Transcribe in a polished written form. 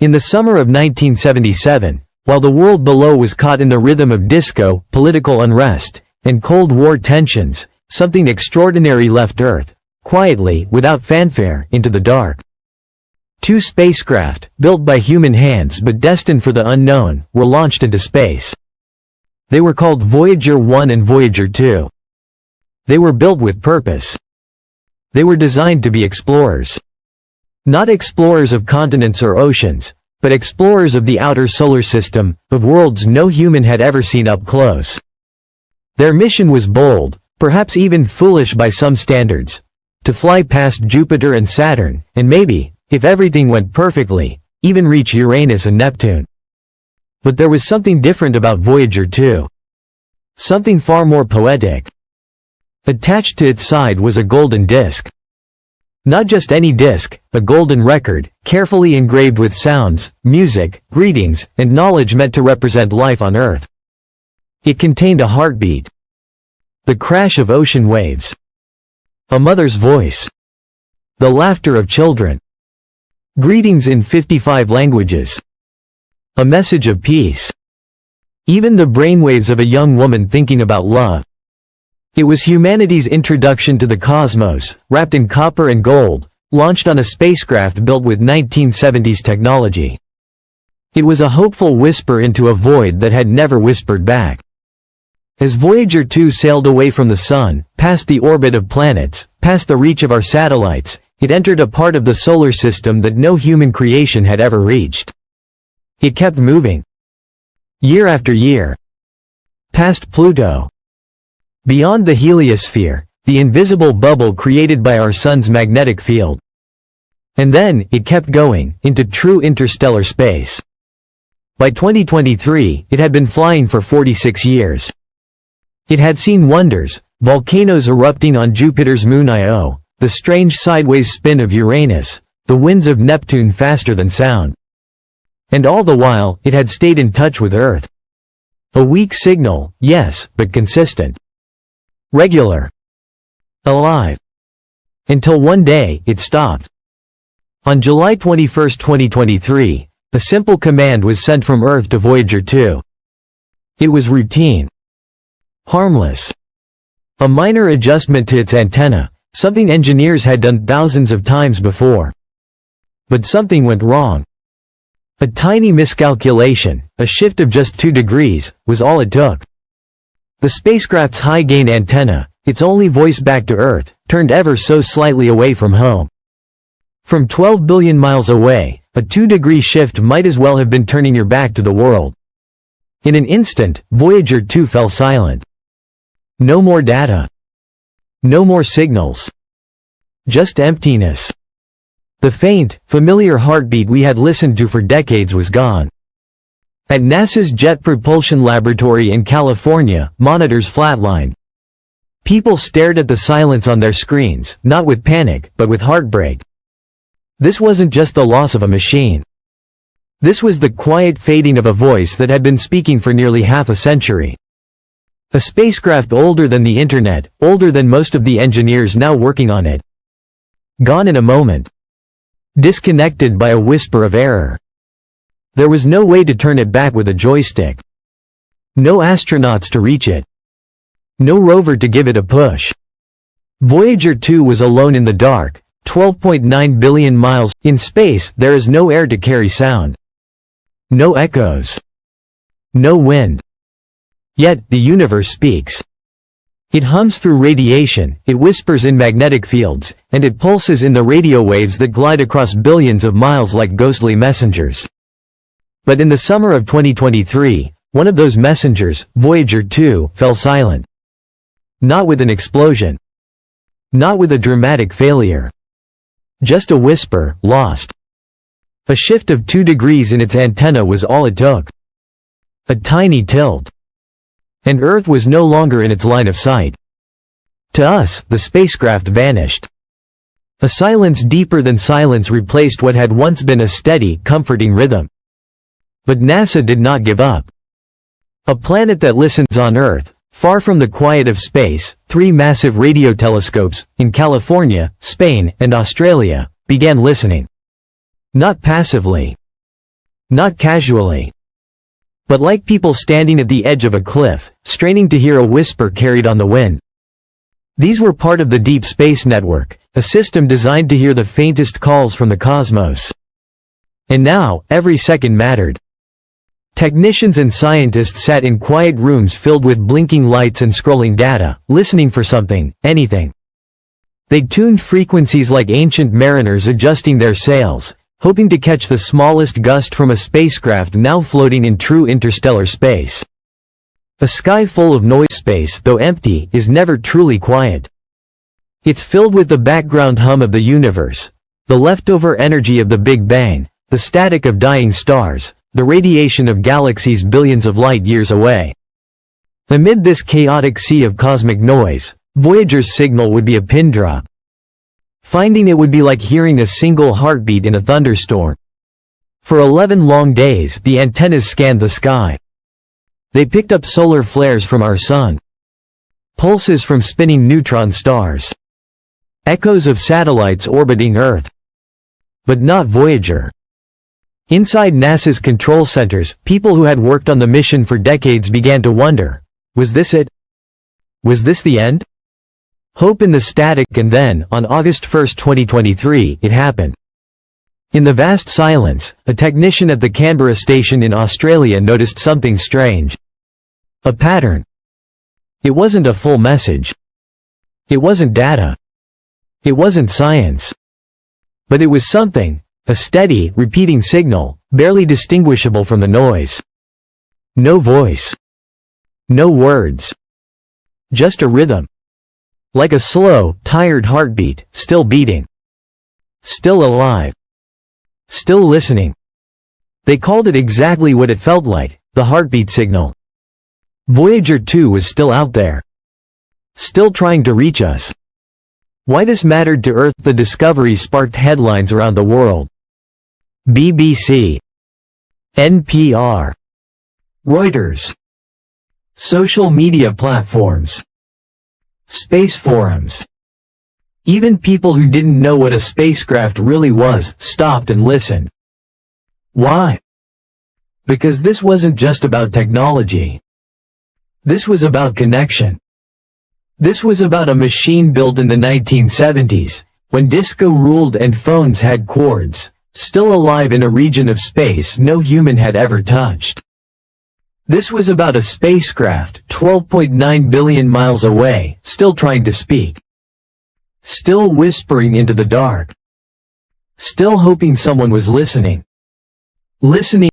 In the summer of 1977, while the world below was caught in the rhythm of disco, political unrest, and Cold War tensions, something extraordinary left Earth, quietly, without fanfare, into the dark. 2 spacecraft, built by human hands but destined for the unknown, were launched into space. They were called Voyager 1 and Voyager 2. They were built with purpose. They were designed to be explorers. Not explorers of continents or oceans, but explorers of the outer solar system, of worlds no human had ever seen up close. Their mission was bold, perhaps even foolish by some standards, to fly past Jupiter and Saturn, and maybe, if everything went perfectly, even reach Uranus and Neptune. But there was something different about Voyager 2. Something far more poetic. Attached to its side was a golden disc. Not just any disc, a golden record, carefully engraved with sounds, music, greetings, and knowledge meant to represent life on Earth. It contained a heartbeat. The crash of ocean waves. A mother's voice. The laughter of children. Greetings in 55 languages. A message of peace. Even the brainwaves of a young woman thinking about love. It was humanity's introduction to the cosmos, wrapped in copper and gold, launched on a spacecraft built with 1970s technology. It was a hopeful whisper into a void that had never whispered back. As Voyager 2 sailed away from the Sun, past the orbit of planets, past the reach of our satellites, it entered a part of the solar system that no human creation had ever reached. It kept moving. Year after year. Past Pluto. Beyond the heliosphere, the invisible bubble created by our Sun's magnetic field. And then, it kept going, into true interstellar space. By 2023, it had been flying for 46 years. It had seen wonders, volcanoes erupting on Jupiter's moon Io, the strange sideways spin of Uranus, the winds of Neptune faster than sound. And all the while, it had stayed in touch with Earth. A weak signal, yes, but consistent. Regular. Alive. Until one day, it stopped. On July 21, 2023, a simple command was sent from Earth to Voyager 2. It was routine. Harmless. A minor adjustment to its antenna, something engineers had done thousands of times before. But something went wrong. A tiny miscalculation, a shift of just 2 degrees, was all it took. The spacecraft's high-gain antenna, its only voice back to Earth, turned ever so slightly away from home. From 12 billion miles away, a 2-degree shift might as well have been turning your back to the world. In an instant, Voyager 2 fell silent. No more data. No more signals. Just emptiness. The faint, familiar heartbeat we had listened to for decades was gone. At NASA's Jet Propulsion Laboratory in California, monitors flatlined. People stared at the silence on their screens, not with panic, but with heartbreak. This wasn't just the loss of a machine. This was the quiet fading of a voice that had been speaking for nearly half a century. A spacecraft older than the internet, older than most of the engineers now working on it. Gone in a moment. Disconnected by a whisper of error. There was no way to turn it back with a joystick. No astronauts to reach it. No rover to give it a push. Voyager 2 was alone in the dark, 12.9 billion miles. In space, there is no air to carry sound. No echoes. No wind. Yet, the universe speaks. It hums through radiation, it whispers in magnetic fields, and it pulses in the radio waves that glide across billions of miles like ghostly messengers. But in the summer of 2023, one of those messengers, Voyager 2, fell silent. Not with an explosion. Not with a dramatic failure. Just a whisper, lost. A shift of 2 degrees in its antenna was all it took. A tiny tilt. And Earth was no longer in its line of sight. To us, the spacecraft vanished. A silence deeper than silence replaced what had once been a steady, comforting rhythm. But NASA did not give up. A planet that listens on Earth, far from the quiet of space, 3 massive radio telescopes, in California, Spain, and Australia, began listening. Not passively. Not casually, but like people standing at the edge of a cliff, straining to hear a whisper carried on the wind. These were part of the Deep Space Network, a system designed to hear the faintest calls from the cosmos. And now, every second mattered. Technicians and scientists sat in quiet rooms filled with blinking lights and scrolling data, listening for something, anything. They tuned frequencies like ancient mariners adjusting their sails, hoping to catch the smallest gust from a spacecraft now floating in true interstellar space. A sky full of noise. Space, though empty, is never truly quiet. It's filled with the background hum of the universe, the leftover energy of the Big Bang, the static of dying stars, the radiation of galaxies billions of light years away. Amid this chaotic sea of cosmic noise, Voyager's signal would be a pin drop. Finding it would be like hearing a single heartbeat in a thunderstorm. For 11 long days, the antennas scanned the sky. They picked up solar flares from our sun, pulses from spinning neutron stars, echoes of satellites orbiting Earth. But not Voyager. Inside NASA's control centers, people who had worked on the mission for decades began to wonder, was this it? Was this the end? Hope in the static. And then, on August 1, 2023, it happened. In the vast silence, a technician at the Canberra station in Australia noticed something strange. A pattern. It wasn't a full message. It wasn't data. It wasn't science. But it was something, a steady, repeating signal, barely distinguishable from the noise. No voice. No words. Just a rhythm. Like a slow, tired heartbeat, still beating. Still alive. Still listening. They called it exactly what it felt like, the heartbeat signal. Voyager 2 was still out there. Still trying to reach us. Why this mattered to Earth. The discovery sparked headlines around the world. BBC. NPR. Reuters. Social media platforms. Space forums. Even people who didn't know what a spacecraft really was, stopped and listened. Why? Because this wasn't just about technology. This was about connection. This was about a machine built in the 1970s, when disco ruled and phones had cords, still alive in a region of space no human had ever touched. This was about a spacecraft 12.9 billion miles away, still trying to speak. Still whispering into the dark. Still hoping someone was listening. Listening.